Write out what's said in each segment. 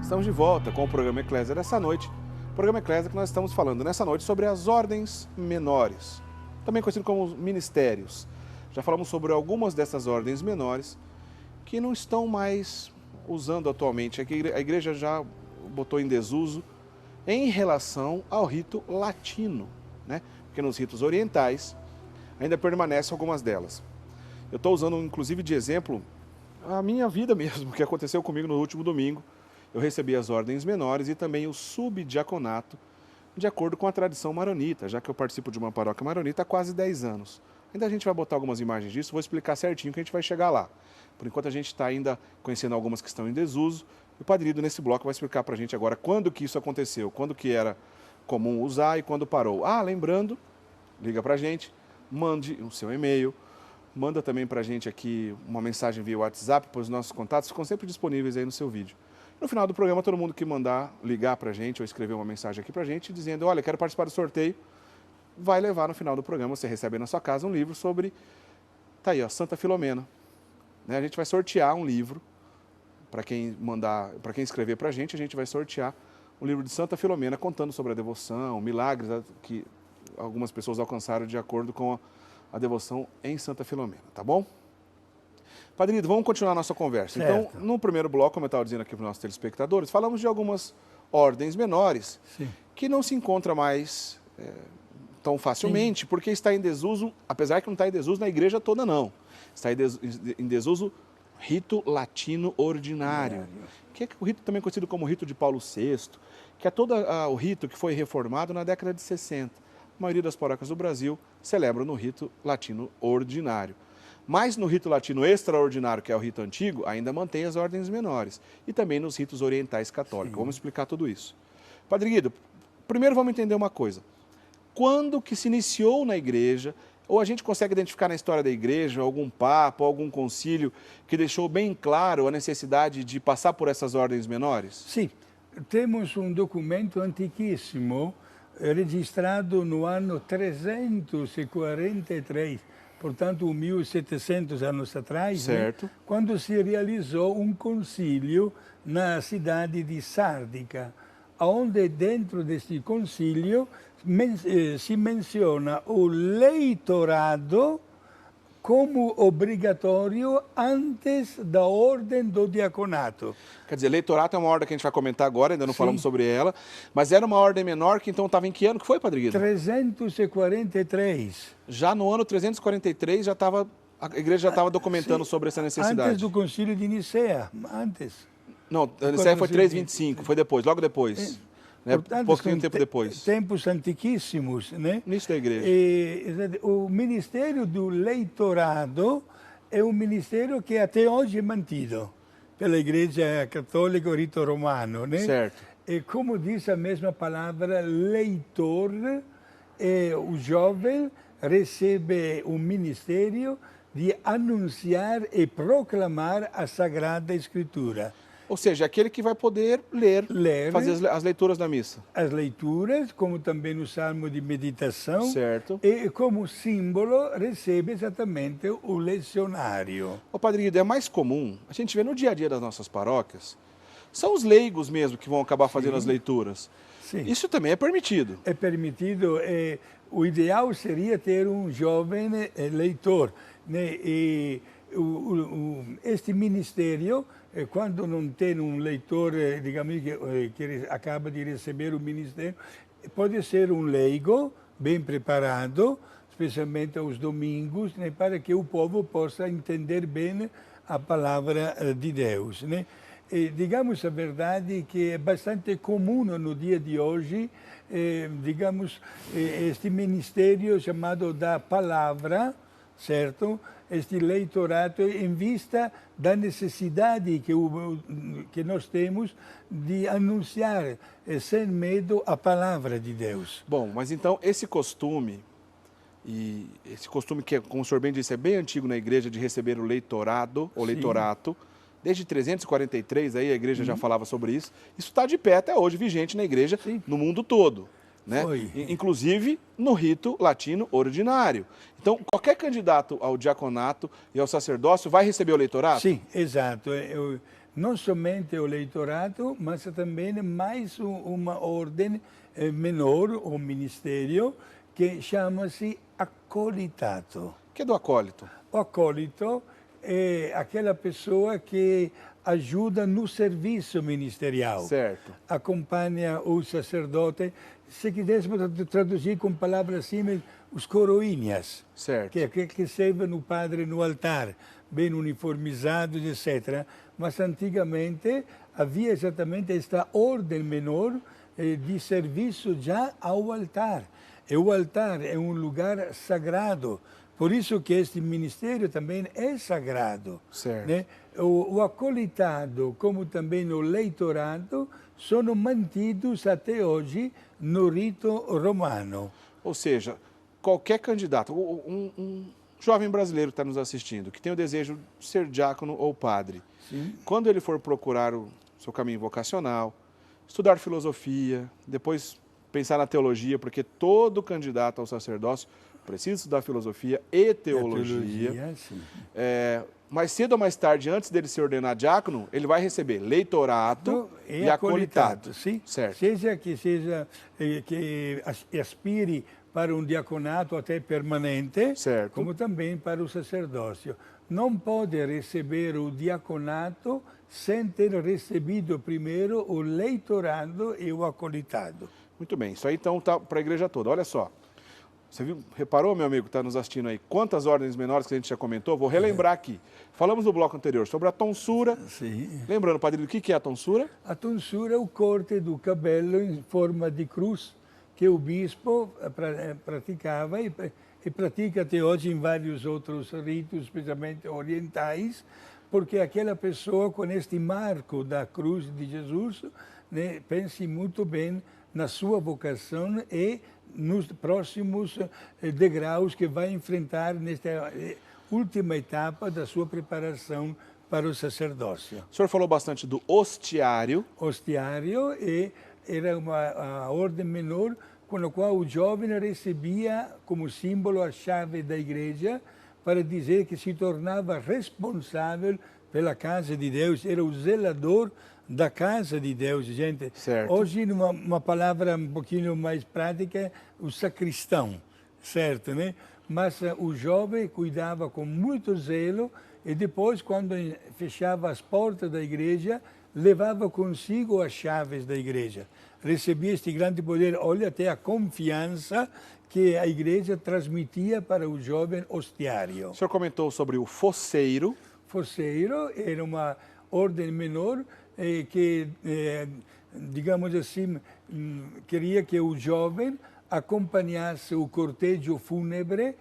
Estamos de volta com o programa Eclésia dessa noite. O programa Eclésia que nós estamos falando nessa noite sobre as ordens menores, também conhecido como ministérios. Já falamos sobre algumas dessas ordens menores que não estão mais usando atualmente. A igreja já botou em desuso em relação ao rito latino, né? Porque nos ritos orientais ainda permanecem algumas delas. Eu estou usando inclusive de exemplo a minha vida mesmo, que aconteceu comigo no último domingo. Eu recebi as ordens menores e também o subdiaconato, de acordo com a tradição maronita, já que eu participo de uma paróquia maronita há quase 10 anos. Ainda a gente vai botar algumas imagens disso, vou explicar certinho que a gente vai chegar lá. Por enquanto a gente está ainda conhecendo algumas que estão em desuso. O Padre Ido, nesse bloco, vai explicar para a gente agora quando que isso aconteceu, quando que era comum usar e quando parou. Ah, lembrando, liga para a gente, mande o seu e-mail, manda também para a gente aqui uma mensagem via WhatsApp, pois os nossos contatos ficam sempre disponíveis aí no seu vídeo. No final do programa, todo mundo que mandar ligar para a gente ou escrever uma mensagem aqui para a gente dizendo, olha, quero participar do sorteio, vai levar no final do programa, você recebe aí na sua casa um livro sobre, tá aí, ó, Santa Filomena. Né? A gente vai sortear um livro, para quem mandar, para quem escrever para a gente vai sortear um livro de Santa Filomena contando sobre a devoção, milagres que algumas pessoas alcançaram de acordo com a devoção em Santa Filomena, tá bom? Padre Ido, vamos continuar a nossa conversa. Certo. Então, no primeiro bloco, como eu estava dizendo aqui para os nossos telespectadores, falamos de algumas ordens menores que não se encontra mais tão facilmente, porque está em desuso, apesar que não está em desuso na igreja toda não. Está em desuso rito latino ordinário, que é o rito também conhecido como rito de Paulo VI, que é todo o rito que foi reformado na década de 60. A maioria das paróquias do Brasil celebram no rito latino ordinário. Mas no rito latino extraordinário, que é o rito antigo, ainda mantém as ordens menores. E também nos ritos orientais católicos. Vamos explicar tudo isso. Padre Guido, primeiro vamos entender uma coisa. Quando que se iniciou na igreja, ou a gente consegue identificar na história da igreja algum papa, algum concílio que deixou bem claro a necessidade de passar por essas ordens menores? Sim, temos um documento antiquíssimo registrado no ano 343, portanto 1700 anos atrás, certo. Né, quando se realizou um concílio na cidade de Sárdica, onde dentro deste concílio se menciona o leitorado como obrigatório antes da ordem do diaconato. Quer dizer, leitorato é uma ordem que a gente vai comentar agora, ainda não falamos sobre ela, mas era uma ordem menor que então estava em que ano que foi, Padre Guido? 343. Já no ano 343 a igreja já estava documentando sobre essa necessidade. Antes do concílio de Nicéia, antes. Não, Nicéia foi 325, foi depois, logo depois. Né? Portanto, pouquinho tempo depois. Tempos antiquíssimos, né? Início da igreja. O ministério do leitorado é um ministério que até hoje é mantido pela Igreja Católica, o rito romano, né? Certo. E como diz a mesma palavra, leitor, o jovem recebe um ministério de anunciar e proclamar a Sagrada Escritura. Ou seja, aquele que vai poder ler, fazer as leituras da missa. As leituras, como também no salmo de meditação. Certo. E como símbolo recebe exatamente o lecionário. Ô Padre Guido, é mais comum, a gente vê no dia a dia das nossas paróquias, são os leigos mesmo que vão acabar fazendo as leituras. Sim. Isso também é permitido. É permitido. O ideal seria ter um jovem leitor, né? E este ministério, quando não tem um leitor, digamos, que acaba de receber o ministério, pode ser um leigo bem preparado, especialmente aos domingos, né, para que o povo possa entender bem a palavra de Deus, né? E, digamos a verdade que é bastante comum no dia de hoje, digamos, este ministério chamado da palavra, certo? Este leitorado em vista da necessidade que nós temos de anunciar sem medo a palavra de Deus. Bom, mas então esse costume que, como o senhor bem disse, é bem antigo na igreja de receber o leitorado, ou leitorato, desde 343, aí a igreja já falava sobre isso, isso está de pé até hoje, vigente na igreja, no mundo todo. Né? Inclusive no rito latino ordinário. Então, qualquer candidato ao diaconato e ao sacerdócio vai receber o leitorado? Sim, exato. não somente o leitorato, mas também mais uma ordem menor, ou ministério, que chama-se acolitato. Que é do acólito? O acólito é aquela pessoa que ajuda no serviço ministerial. Certo. Acompanha o sacerdote. Se quiséssemos traduzir com palavras simples, os coroinhas. Certo. Que é aquele que servem o padre no altar, bem uniformizados, etc. Mas antigamente havia exatamente esta ordem menor de serviço já ao altar. E o altar é um lugar sagrado. Por isso que este ministério também é sagrado. Certo. Né? O acolitado, como também o leitorado, são mantidos até hoje no rito romano. Ou seja, qualquer candidato, um jovem brasileiro que está nos assistindo, que tem o desejo de ser diácono ou padre, Sim. quando ele for procurar o seu caminho vocacional, estudar filosofia, depois pensar na teologia, porque todo candidato ao sacerdócio precisa estudar filosofia e teologia. Sim. Mais cedo ou mais tarde, antes dele se ordenar diácono, ele vai receber leitorato e acolitato. Sim. Certo. Seja que aspire para um diaconato até permanente, Certo. como também para o sacerdócio. Não pode receber o diaconato sem ter recebido primeiro o leitorado e o acolitado. Muito bem, isso aí então está para a igreja toda. Olha só, você viu, reparou, meu amigo que está nos assistindo aí, quantas ordens menores que a gente já comentou? Vou relembrar aqui. Falamos no bloco anterior sobre a tonsura. Sim. Lembrando, padre, o que é a tonsura? A tonsura é o corte do cabelo em forma de cruz que o bispo praticava e pratica até hoje em vários outros ritos, especialmente orientais, porque aquela pessoa com este marco da cruz de Jesus, né, pense muito bem na sua vocação e nos próximos degraus que vai enfrentar nesta última etapa da sua preparação para o sacerdócio. O senhor falou bastante do hostiário. Hostiário era a ordem menor com a qual o jovem recebia como símbolo a chave da igreja para dizer que se tornava responsável pela casa de Deus, era o zelador da casa de Deus, gente. Certo. Hoje, uma palavra um pouquinho mais prática, o sacristão, certo, né? Mas o jovem cuidava com muito zelo e depois, quando fechava as portas da igreja, levava consigo as chaves da igreja. Recebia este grande poder, olha até a confiança que a igreja transmitia para o jovem hostiário. O senhor comentou sobre o fosseiro. Fosseiro era uma ordem menor que, digamos assim, queria que o jovem acompanhasse o cortejo fúnebre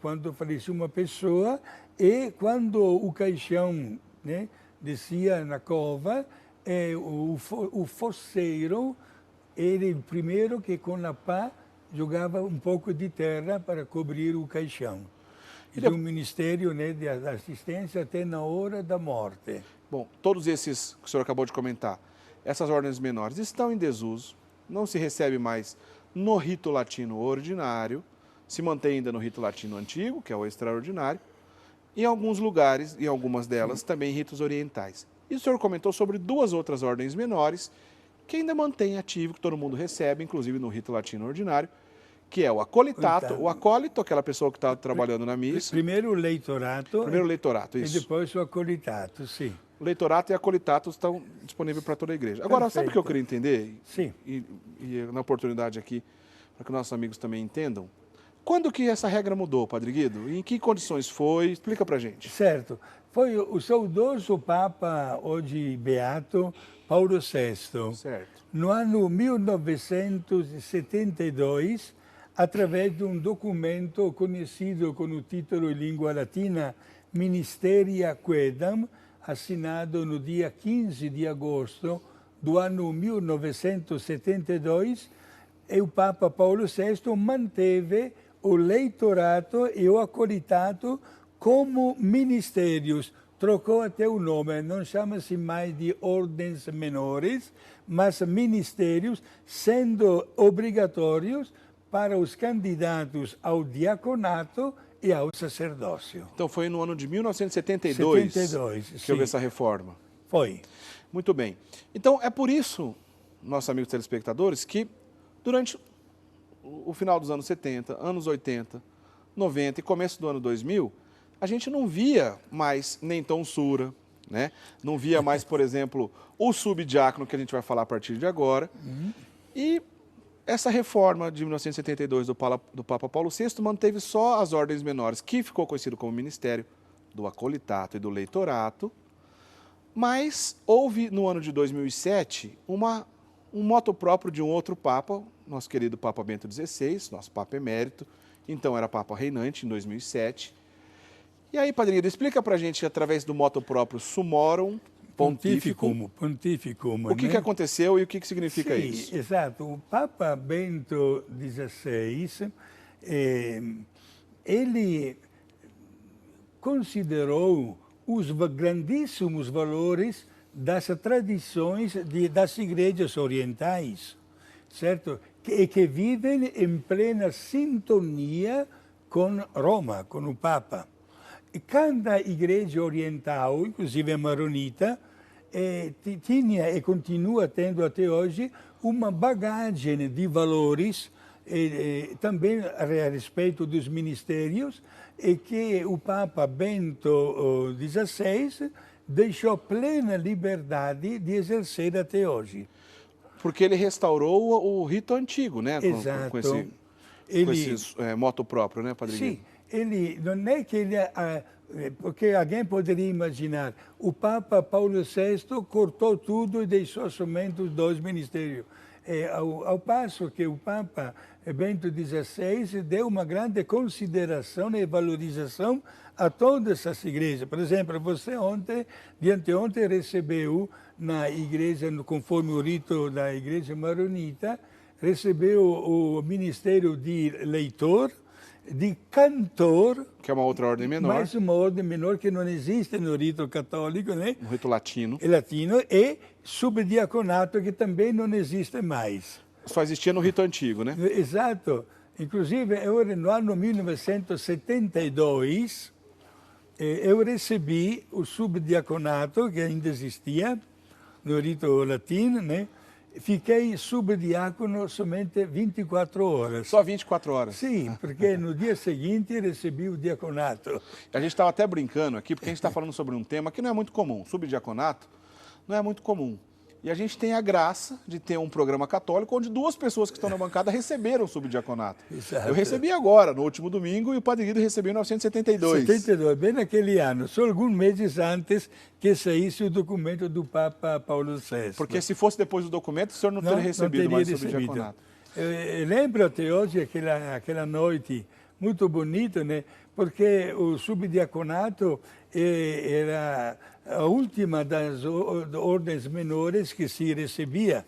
quando falecia uma pessoa e quando o caixão, né, descia na cova, o fosseiro era o primeiro que com a pá jogava um pouco de terra para cobrir o caixão. E um ministério, né, de assistência até na hora da morte. Bom, todos esses que o senhor acabou de comentar, essas ordens menores estão em desuso, não se recebe mais no rito latino ordinário, se mantém ainda no rito latino antigo, que é o extraordinário, e em alguns lugares, em algumas delas, também ritos orientais. E o senhor comentou sobre duas outras ordens menores que ainda mantém ativo, que todo mundo recebe, inclusive no rito latino ordinário, que é o acolitato, o acólito, aquela pessoa que está trabalhando na missa. Primeiro o leitorato. Primeiro o leitorato, isso. E depois o acolitato, sim. O leitorato e acolitato estão disponíveis para toda a igreja. Agora, Perfeito. sabe o que eu queria entender? Sim. E na oportunidade aqui, para que nossos amigos também entendam, quando que essa regra mudou, Padre Guido? E em que condições foi? Explica para a gente. Certo. Foi o saudoso Papa, hoje beato, Paulo VI. Certo. No ano 1972, através de um documento conhecido com o título em língua latina Ministeria Quaedam, assinado no dia 15 de agosto do ano 1972, e o Papa Paulo VI manteve o leitorato e o acolitato como ministérios. Trocou até o nome, não chama-se mais de ordens menores, mas ministérios, sendo obrigatórios para os candidatos ao diaconato e ao sacerdócio. Então foi no ano de 1972 que houve sim. essa reforma. Foi. Muito bem. Então, é por isso, nossos amigos telespectadores, que durante o final dos anos 70, anos 80, 90 e começo do ano 2000, a gente não via mais nem tonsura, né? Não via mais, por exemplo, o subdiácono, que a gente vai falar a partir de agora. E essa reforma de 1972 do Papa Paulo VI manteve só as ordens menores, que ficou conhecido como ministério do acolitato e do leitorato. Mas houve, no ano de 2007, um moto próprio de um outro Papa, nosso querido Papa Bento XVI, nosso Papa emérito, então era Papa reinante em 2007. E aí, Padrinho, explica pra gente, através do moto próprio Summorum Pontificum, o que aconteceu e o que significa isso? Exato. O Papa Bento XVI, ele considerou os grandíssimos valores das tradições das igrejas orientais, certo? Que vivem em plena sintonia com Roma, com o Papa. E cada igreja oriental, inclusive a maronita, tinha e continua tendo até hoje uma bagagem de valores, também a respeito dos ministérios, e que o Papa Bento XVI deixou plena liberdade de exercer até hoje. Porque ele restaurou o rito antigo, né? Exato. Com esse moto próprio, né, Padrinho? Sim, ele não é que ele... porque alguém poderia imaginar, o Papa Paulo VI cortou tudo e deixou somente os dois ministérios. Ao passo que o Papa Bento XVI deu uma grande consideração e valorização a todas as igrejas. Por exemplo, você de anteontem recebeu na igreja, conforme o rito da igreja maronita, recebeu o ministério de leitor, de cantor, que é uma outra ordem menor. Mais uma ordem menor que não existe no rito católico, né? No rito latino. E subdiaconato, que também não existe mais. Só existia no rito antigo, né? Exato. Inclusive, no ano 1972, eu recebi o subdiaconato, que ainda existia, no rito latino, né? Fiquei subdiácono somente 24 horas. Só 24 horas? Sim, porque no dia seguinte recebi o diaconato. A gente estava até brincando aqui, porque a gente está falando sobre um tema que não é muito comum. Subdiaconato não é muito comum. E a gente tem a graça de ter um programa católico onde duas pessoas que estão na bancada receberam o subdiaconato. Exato. Eu recebi agora, no último domingo, e o Padre Guido recebeu em 1972. 72, bem naquele ano, só alguns meses antes que saísse o documento do Papa Paulo VI. Porque se fosse depois do documento, o senhor não teria recebido mais o subdiaconato. Eu lembro até hoje aquela noite muito bonita, né? Porque o subdiaconato era a última das ordens menores que se recebia,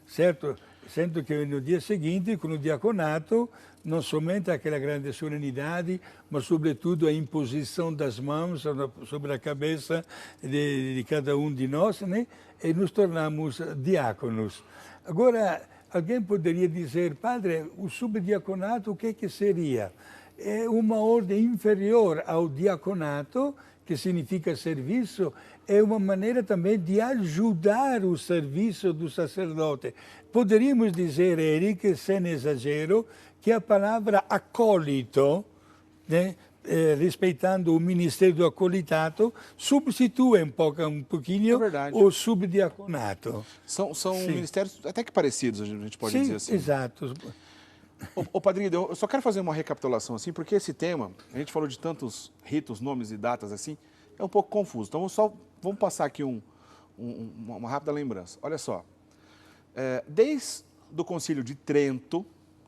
certo? Sendo que no dia seguinte, com o diaconato, não somente aquela grande solenidade, mas sobretudo a imposição das mãos sobre a cabeça de cada um de nós, né? E nos tornamos diáconos. Agora, alguém poderia dizer, padre, o subdiaconato o que seria? É uma ordem inferior ao diaconato, que significa serviço, é uma maneira também de ajudar o serviço do sacerdote. Poderíamos dizer, Eric, sem exagero, que a palavra acólito, né, respeitando o ministério do acolitato, substitui um pouquinho o subdiaconato. São ministérios até que parecidos, a gente pode dizer assim. Exato. Ô Padrinho, eu só quero fazer uma recapitulação assim, porque esse tema, a gente falou de tantos ritos, nomes e datas assim, é um pouco confuso. Então vamos passar aqui uma rápida lembrança. Olha só, desde o Concílio de Trento,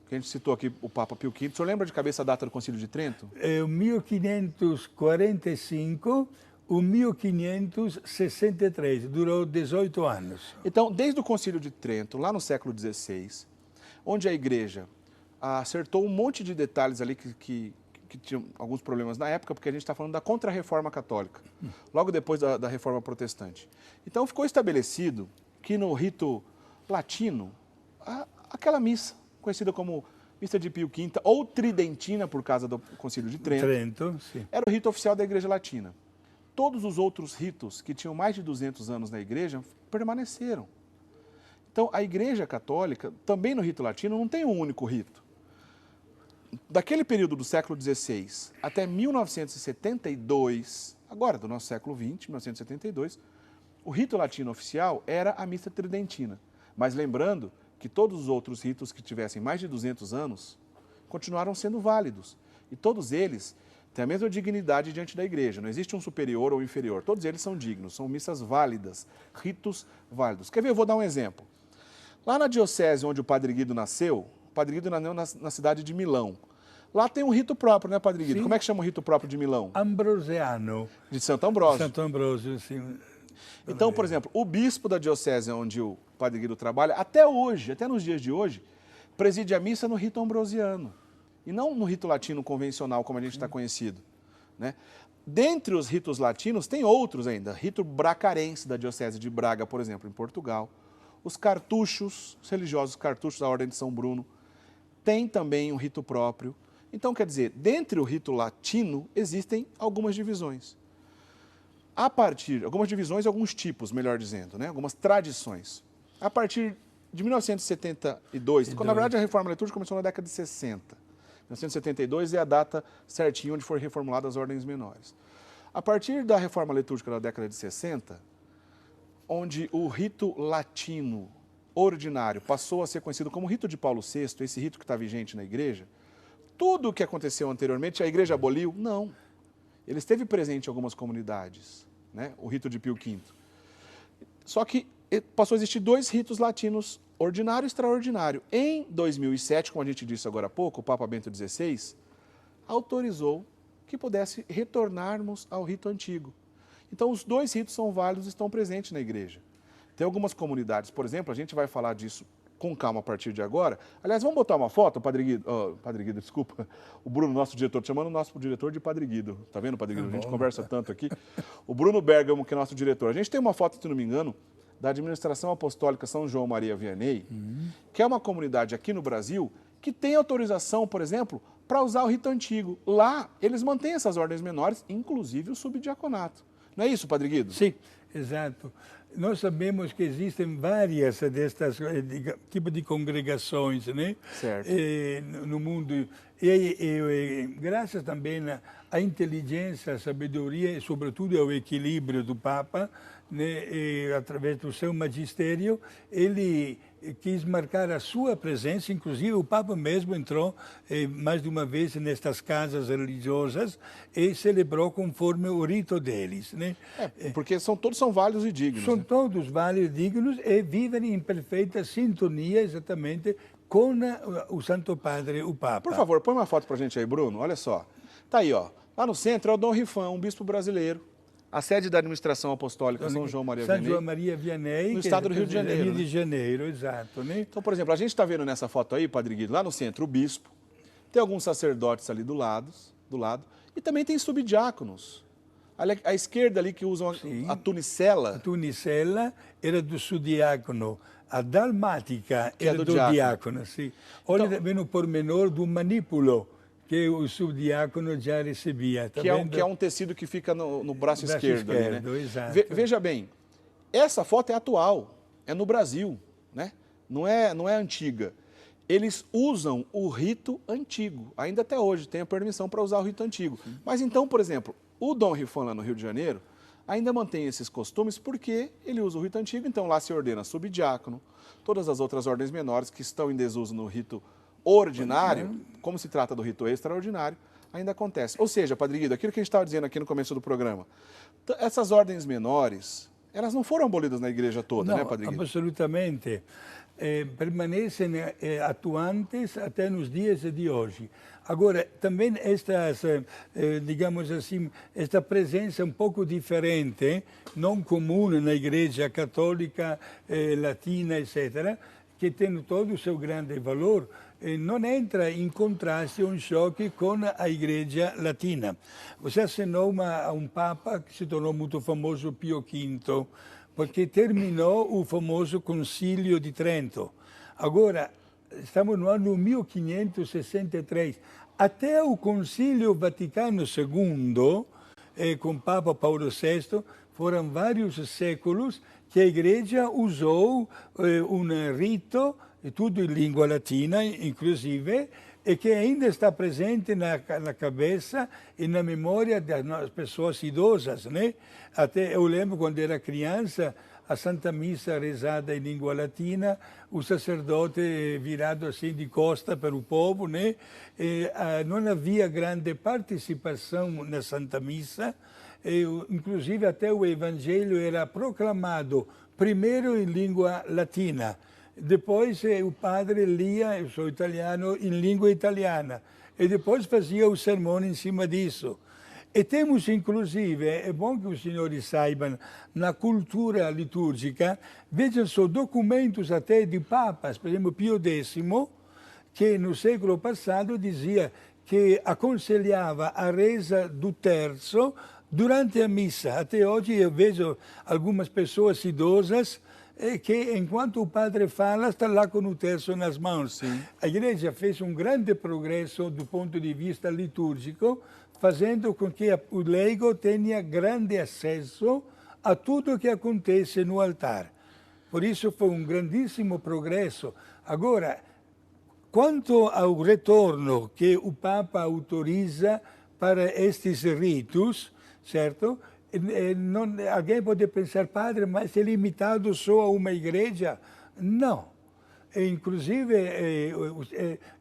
que a gente citou aqui o Papa Pio V, o senhor lembra de cabeça a data do Concílio de Trento? 1545, o 1563, durou 18 anos. Então, desde o Concílio de Trento, lá no século XVI, onde a Igreja acertou um monte de detalhes ali que tinham alguns problemas na época, porque a gente está falando da Contra-Reforma Católica, logo depois da Reforma Protestante. Então ficou estabelecido que no rito latino, aquela missa, conhecida como missa de Pio V, ou tridentina, por causa do Concílio de Trento, Sim. era o rito oficial da Igreja Latina. todos os outros ritos que tinham mais de 200 anos na igreja permaneceram. Então, a Igreja Católica, também no rito latino, não tem um único rito. Daquele período do século XVI até 1972, agora do nosso século XX, 1972, o rito latino oficial era a missa tridentina. Mas lembrando que todos os outros ritos que tivessem mais de 200 anos continuaram sendo válidos. E todos eles têm a mesma dignidade diante da igreja. Não existe um superior ou inferior. Todos eles são dignos, são missas válidas, ritos válidos. Quer ver? Eu vou dar um exemplo. Lá na diocese onde o Padre Guido nasceu, o Padre Guido nasceu na cidade de Milão. Lá tem um rito próprio, né, Padre Guido? Sim. Como é que chama o rito próprio de Milão? Ambrosiano. De Santo Ambrósio. Santo Ambrósio, sim. Então, por exemplo, o bispo da diocese onde o Padre Guido trabalha, até hoje, até nos dias de hoje, preside a missa no rito ambrosiano. E não no rito latino convencional, como a gente está conhecido, né? Dentre os ritos latinos, tem outros ainda. Rito bracarense da diocese de Braga, por exemplo, em Portugal. Os cartuchos, os religiosos cartuchos da Ordem de São Bruno, têm também um rito próprio. Então, quer dizer, dentre o rito latino, existem algumas divisões. Algumas divisões e alguns tipos, melhor dizendo, né? Algumas tradições. A partir de 1972, quando na verdade a reforma litúrgica começou na década de 60. 1972 é a data certinha onde foram reformuladas as ordens menores. A partir da reforma litúrgica da década de 60, onde o rito latino ordinário passou a ser conhecido como rito de Paulo VI, esse rito que está vigente na igreja, tudo o que aconteceu anteriormente, a igreja aboliu? Não. Ele esteve presente em algumas comunidades, né? O rito de Pio V. Só que passou a existir dois ritos latinos, ordinário e extraordinário. Em 2007, como a gente disse agora há pouco, o Papa Bento XVI autorizou que pudesse retornarmos ao rito antigo. Então, os dois ritos são válidos e estão presentes na igreja. Tem algumas comunidades, por exemplo, a gente vai falar disso com calma a partir de agora. Aliás, vamos botar uma foto, Padre Guido, desculpa, o Bruno, nosso diretor, chamando o nosso diretor de Padre Guido. Tá vendo, Padre Guido? A gente conversa tanto aqui. O Bruno Bergamo, que é nosso diretor. A gente tem uma foto, se não me engano, da Administração Apostólica São João Maria Vianney, que é uma comunidade aqui no Brasil que tem autorização, por exemplo, para usar o rito antigo. Lá, eles mantêm essas ordens menores, inclusive o subdiaconato. Não é isso, Padre Guido? Sim, exato. Nós sabemos que existem várias destas tipos de congregações, né? Certo. No mundo. E graças também à inteligência, à sabedoria e, sobretudo, ao equilíbrio do Papa, né? E, através do seu magistério, ele quis marcar a sua presença, inclusive o Papa mesmo entrou mais de uma vez nestas casas religiosas e celebrou conforme o rito deles, né? Porque todos são válidos e dignos. São né? todos válidos e dignos e vivem em perfeita sintonia exatamente com o Santo Padre, o Papa. Por favor, põe uma foto pra gente aí, Bruno. Olha só. Tá aí, ó. Lá no centro é o Dom Rifan, um bispo brasileiro. A sede da administração apostólica São João Maria Vianney. São João Maria Vianney, no estado do Rio de Janeiro. Rio de Janeiro, exato. Né? Então, por exemplo, a gente está vendo nessa foto aí, Padre Guido, lá no centro o bispo, tem alguns sacerdotes ali do lado, e também tem subdiáconos. Ali, à esquerda ali que usam a tunicela. A tunicela era do subdiácono. A dalmática era do do diácono. Sim. Olha também o pormenor do manípulo, que o subdiácono já recebia. Tá que é um tecido que fica no braço esquerdo. Ali, né? Exato. Veja bem, essa foto é atual, é no Brasil, né? Não é antiga. Eles usam o rito antigo, ainda até hoje, tem a permissão para usar o rito antigo. Sim. Mas então, por exemplo, o Dom Rifan lá no Rio de Janeiro ainda mantém esses costumes porque ele usa o rito antigo, então lá se ordena subdiácono, todas as outras ordens menores que estão em desuso no rito ordinário, como se trata do rito extraordinário, ainda acontece. Ou seja, Padre Guido, aquilo que a gente estava dizendo aqui no começo do programa, essas ordens menores, elas não foram abolidas na igreja toda, né, Padre Guido? Absolutamente. Permanecem atuantes até nos dias de hoje. Agora, também digamos assim, esta presença um pouco diferente, não comum na igreja católica, latina, etc., que tem todo o seu grande valor, não entra em contraste ou em choque com a igreja latina. Você assinou a um Papa que se tornou muito famoso, Pio V, porque terminou o famoso Concílio de Trento. Agora, estamos no ano 1563. Até o Concílio Vaticano II, com Papa Paulo VI, foram vários séculos que a Igreja usou um rito, tudo em língua latina, inclusive, e que ainda está presente na cabeça e na memória das pessoas idosas, né? Até eu lembro quando era criança, a Santa Missa rezada em língua latina, o sacerdote virado assim de costa para o povo, né? Não havia grande participação na Santa Missa, inclusive até o Evangelho era proclamado primeiro em língua latina. Depois o padre lia, eu sou italiano, em língua italiana. E depois fazia o sermão em cima disso. E temos, inclusive, é bom que os senhores saibam, na cultura litúrgica, vejam só, documentos até de papas, por exemplo, Pio X, que no século passado dizia que aconselhava a reza do terço durante a missa. Até hoje eu vejo algumas pessoas idosas que, enquanto o padre fala, está lá com o terço nas mãos. Sim. A Igreja fez um grande progresso do ponto de vista litúrgico, fazendo com que o leigo tenha grande acesso a tudo o que acontece no altar. Por isso foi um grandíssimo progresso. Agora, quanto ao retorno que o Papa autoriza para estes ritos, certo? Alguém pode pensar, padre, mas é limitado só a uma igreja? Não. Inclusive,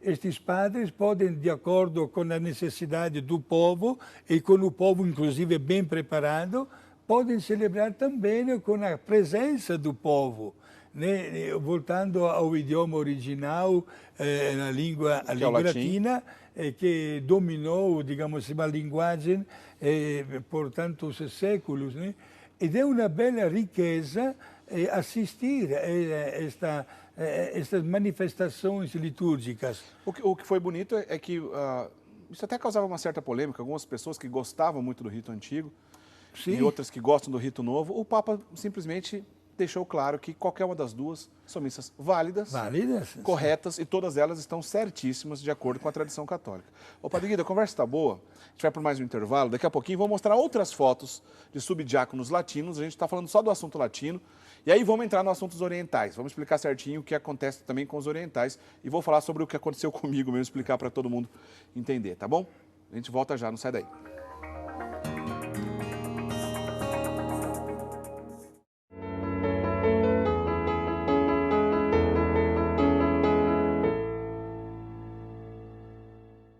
estes padres podem, de acordo com a necessidade do povo, e com o povo, inclusive, bem preparado, podem celebrar também com a presença do povo, né? Voltando ao idioma original, a língua latina, que dominou, digamos, uma linguagem por tantos séculos, né? E é uma bela riqueza assistir estas manifestações litúrgicas. O que foi bonito é que isso até causava uma certa polêmica, algumas pessoas que gostavam muito do rito antigo, sim, e outras que gostam do rito novo. O Papa simplesmente deixou claro que qualquer uma das duas são missas válidas, corretas, e todas elas estão certíssimas de acordo com a tradição católica. Ô, Padre Guido, a conversa está boa, a gente vai por mais um intervalo, daqui a pouquinho vou mostrar outras fotos de subdiáconos latinos, a gente está falando só do assunto latino, e aí vamos entrar nos assuntos orientais, vamos explicar certinho o que acontece também com os orientais, e vou falar sobre o que aconteceu comigo mesmo, explicar para todo mundo entender, tá bom? A gente volta já, não sai daí.